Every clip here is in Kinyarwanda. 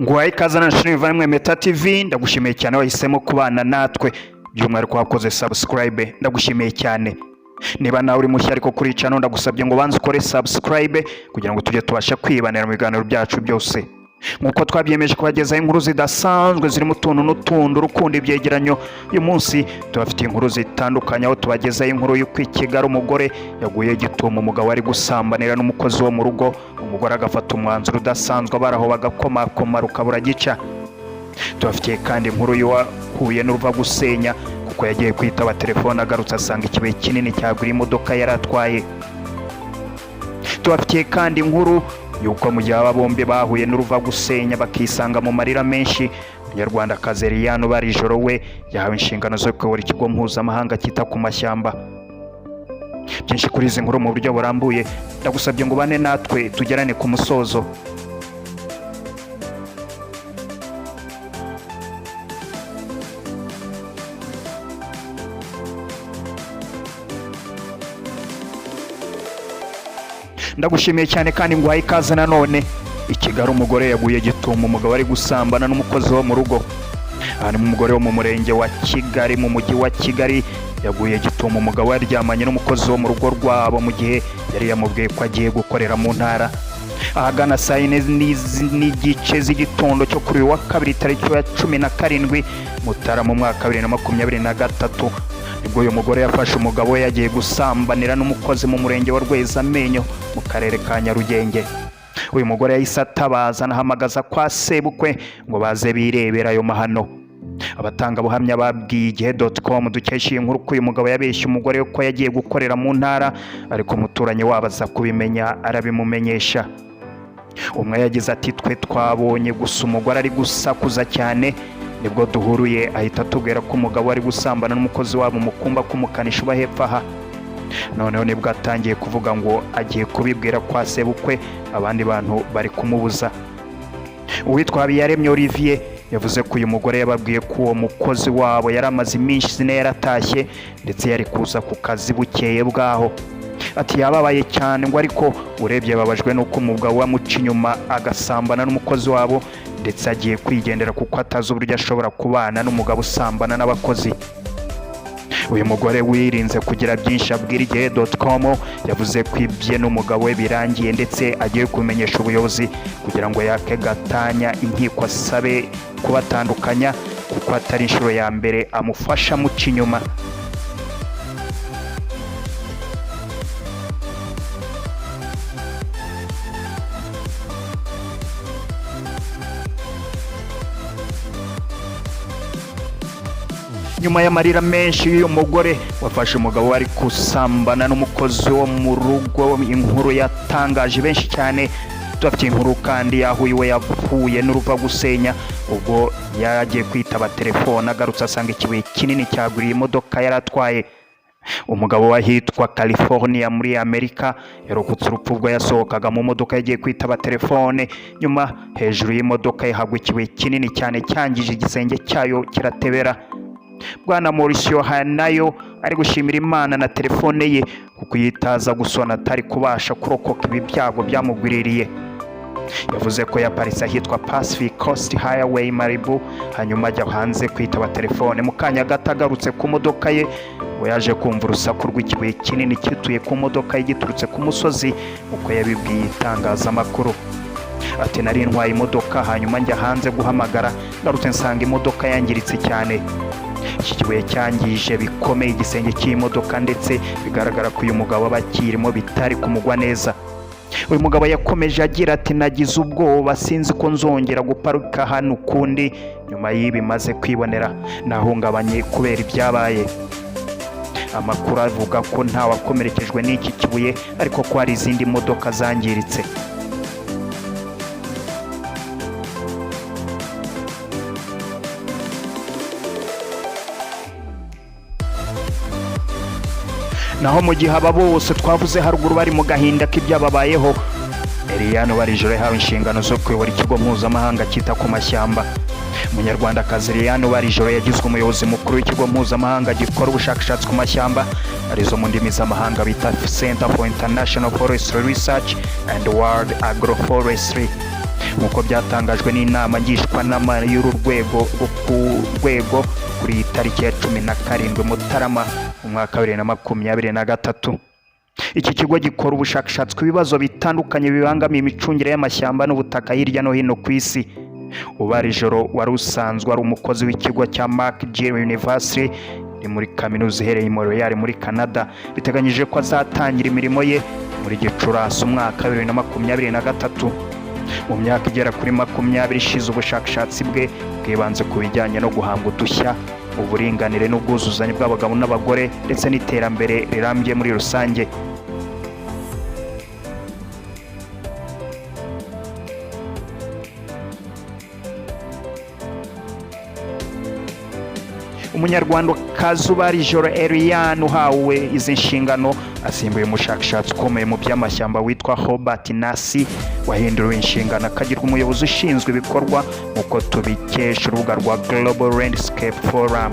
Nguhaye ikaze nashimye vamwe Meta TV, ndagushimiye cyane wahisemo kubana natwe by'umwihariko wakoze subscribe, ndagushimiye cyane. Niba nawe uri mushya ariko kuri channel ndagusabye ngo banze ukore subscribe kugira ngo tujye tubasha kwibanira mu biganiro byacu byose. Nkuko twabyemeje kubagezaho inkuru zidasanzwe zirimo utuntu n'utundi urukundo ibyegeranyo. Uyu munsi tubafite inkuru zitandukanye aho tubagezaho inkuru y'uko Kigali umugore yaguye gituma umugabo ari gusambanira n'umukozi wo mu rugo, umugore agafata umwanzuro udasanzwe baraho bagakomakoma rukabura gica. Tubafitiye kandi inkuru y'uwahuye n'uruva gusenya kuko yagiye kwitaba telefone agarutse asanga ikibuye kinini cyagwiriye imodoka yaratwaye. Tubafitiye kandi inkuru yuko mu gihe aba bombi bahuye n'uruva gusenya bakisanga mu marira menshi, umunyarwandakazi Liliane Barijoro we yahawe inshingano zo kuyobora ikigo mpuzamahanga cyita ku mashyamba. Byinshi kuri izi nkuru mu buryo burambuye, ndagusabye ngo bane natwe tugerane ku musozo. Ndagushimiye cyane kandi nguhaye ikaze nanone. Kigali umugore yaguye gituma umugabo ari gusambana n'umukozi wo mu rugo. Hano umugore wo mu murenge wa Kigali mu mujyi wa Kigali yaguye gituma umugabo yaryamanye n'umukozi wo mu rugo rwabo mu gihe yari yamubwiye ko agiye gukorera mu ntara. Ahagana saa 4 n'igice z'igitondo cyo kuri wa kabiri tariki ya 17 Mutarama mu mwaka 2023 nibwo uyu mugore yafashe umugabo we yagiye gusambanira n'umukozi mu murenge wa Rwezamenyo mu karere ka Nyarugenge. Uyu mugore yahise atabaza anahamagaza kwa sebukwe ngo baze birebera ayo mahano. Abatanga buhamya babwiye igihe.com dukesha inkuru ko uyu mugabo yabeshye umugore ko yagiye gukorera mu ntara ariko umuturanyi wabaza kubimenya arabimumenyesha. Umwe yagize ati twe twabonye gusa umugore ari gusakuza cyane, nibwo duhuruye ahita atubwira ko umugabo ari gusambana n'umukozi wabo mu kumba kumukanisha uba hepfo aha. Noneho nibwo atangiye kuvuga ngo agiye kubibwira kwa sebukwe, abandi bantu bari kumubuza. Uwitwa Habiyaremye Olivier yavuze ko uyu mugore yababwiye ko uwo mukozi wabo yari amaze iminsi yaratashye ndetse yari kuza ku kazi bukeye bwaho. Ati yababaye cyane ngo ariko urebye babajwe nuko umugabo wamuca inyuma agasambana n'umukozi wabo ndetse agiye kwigendera kuko atazi uburyo ashobora kubana n'umugabo usambana n'abakozi. Uyu mugore wirinze kugira byinshi abwira igihe.com yavuze ko ibye n'umugabo we birangiye ndetse agiye kumenyesha ubuyobozi kugira ngo yake gatanya inkiko asabe kubatandukanya kuko atari inshuro ya mbere amufasha muca inyuma. Nyuma y'amarira menshi y'uyu mugore wafashe umugabo wari kusambana n'umukozi wo mu rugo, inkuru yatangaje benshi cyane. Tufite inkuru kandi yahuye we yapfuye n'uruva gusenya ubwo yagiye kwitaba telefone agarutse asanga ikibuye kinini cyagwiriye imodoka yaratwaye. Umugabo wahitwa California muri Amerika yarokotse urupfu ubwo yasohokaga mu modoka yagiye kwitaba telefone, nyuma hejuru y'imodoka yahagwa ikibuye kinini cyane cyangije igisenge cyayo kiratebera. Bwana Mauricio nayo ari gushimira Imana na telefone ye kuko yitaza gusona atari kubasha kurokoka ibi byago byamugwiririye. Yavuze ko yaparitse ahitwa Pacific Coast Highway Malibu hanyuma ajya hanze kwitaba telefone. Mu kanya gato agarutse ku modoka ye we yaje kumva urusaku rw'ikibuye kinini cyituye ku modoka ye giturutse ku musozi uko yabibwiye itangazamakuru. Ati nari ntwaye imodoka hanyuma njya hanze guhamagara, ngarutse nsanga imodoka yangiritse cyane. Iki kibuye cyangije bikomeye igisenge cy'imodoka ndetse bigaragara ko uyu mugabo abakirimo bitari kumugwa neza. Uyu mugabo yakomeje agira ati nagize ubwoba sinzi ko nzongera guparuka hano ukundi nyuma y'ibi maze kwibonera, nahungabanye kubera ibyabaye. Amakuru avuga ko nta wakomerekejwe n'iki kibuye ariko ko hari izindi modoka zangiritse. Naho mu gihe aba bose twavuze haruguru bari mu gahinda k'ibyababayeho, Liliane Barijoro yahawe inshingano zo kuyobora ikigo mpuzamahanga cyita ku mashyamba. Umunyarwandakazi Liliane Barijoro yagizwe umuyobozi mukuru w'ikigo mpuzamahanga gikora ubushakashatsi ku mashyamba arizo mu ndimi z'amahanga bita Center for International Forestry Research and World Agroforestry. nk'uko byatangajwe n'inama ngishwanama y'uru rwego kuri iyi tariki ya 17 Mutarama mu mwaka wa 2023. Iki kigo gikora ubushakashatsi ku bibazo bitandukanye bibangamiye imicungire y'amashyamba n'ubutaka hirya no hino ku isi. Ubarijoro wari usanzwe ari umukozi w'ikigo cya McGill University ni muri kaminuza iherereye i Montreal muri Canada. Biteganyije ko azatangira imirimo ye muri Gicurasi umwaka wa 2023. Mu myaka igera kuri 20 ishize ubushakashatsi bwe bwibanze ku bijyanye no guhanga udushya, uburinganire n'ubwuzuzanye bw'abagabo n'abagore ndetse n'iterambere rirambye muri rusange. Umunyarwanda Ubarijoro Eliane uhawe izi nshingano asimbuye umushakashatsi ukomeye mu by'amashyamba witwa Robert Nasi wahinduriwe inshingano akagirwa umuyobozi ushinzwe ibikorwa nk'uko tubikesha urubuga rwa Global Landscape Forum.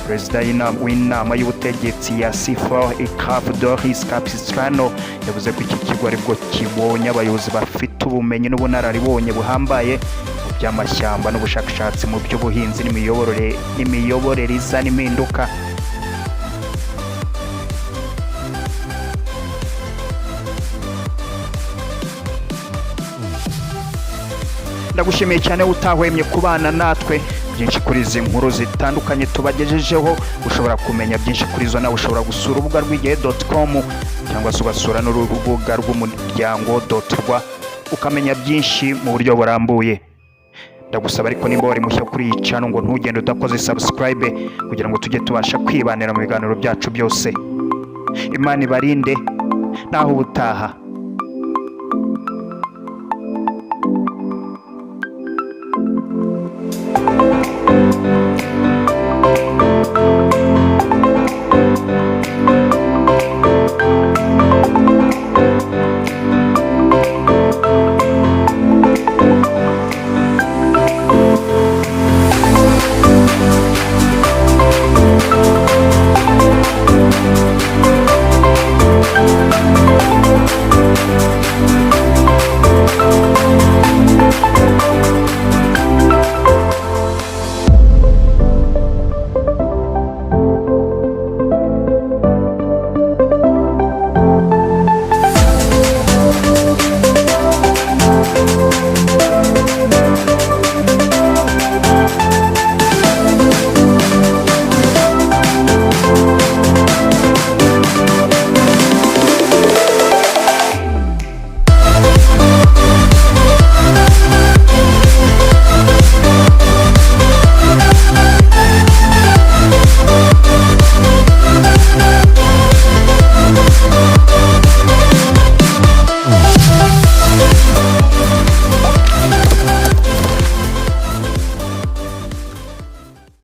Perezida w'inama y'ubutegetsi ya C4 Ecaf Doris Capistrano yavuze ko iki kigo aribwo kibonye abayobozi bafite ubumenyi n'ubunararibonye buhambaye by'amashyamba n'ubushakashatsi mu by'ubuhinzi n'imiyoborere izana impinduka. Ndagushimiye cyane utahwemye kubana natwe. Byinshi kuri izi nkuru zitandukanye tubagejejeho, ushobora kumenya byinshi kuri zo nawe ushobora gusura urubuga rw'igihe.com cyangwa se ugasura n'urubuga rw'umuryango.rwa ukamenya byinshi mu buryo burambuye. Ndagusaba ariko nimba wari mushya kuri iyi channel ngo ntugende udakoze subscribe kugira ngo tujye tubasha kwibanira mu biganiro byacu byose. Imana ibarinde naho ubutaha.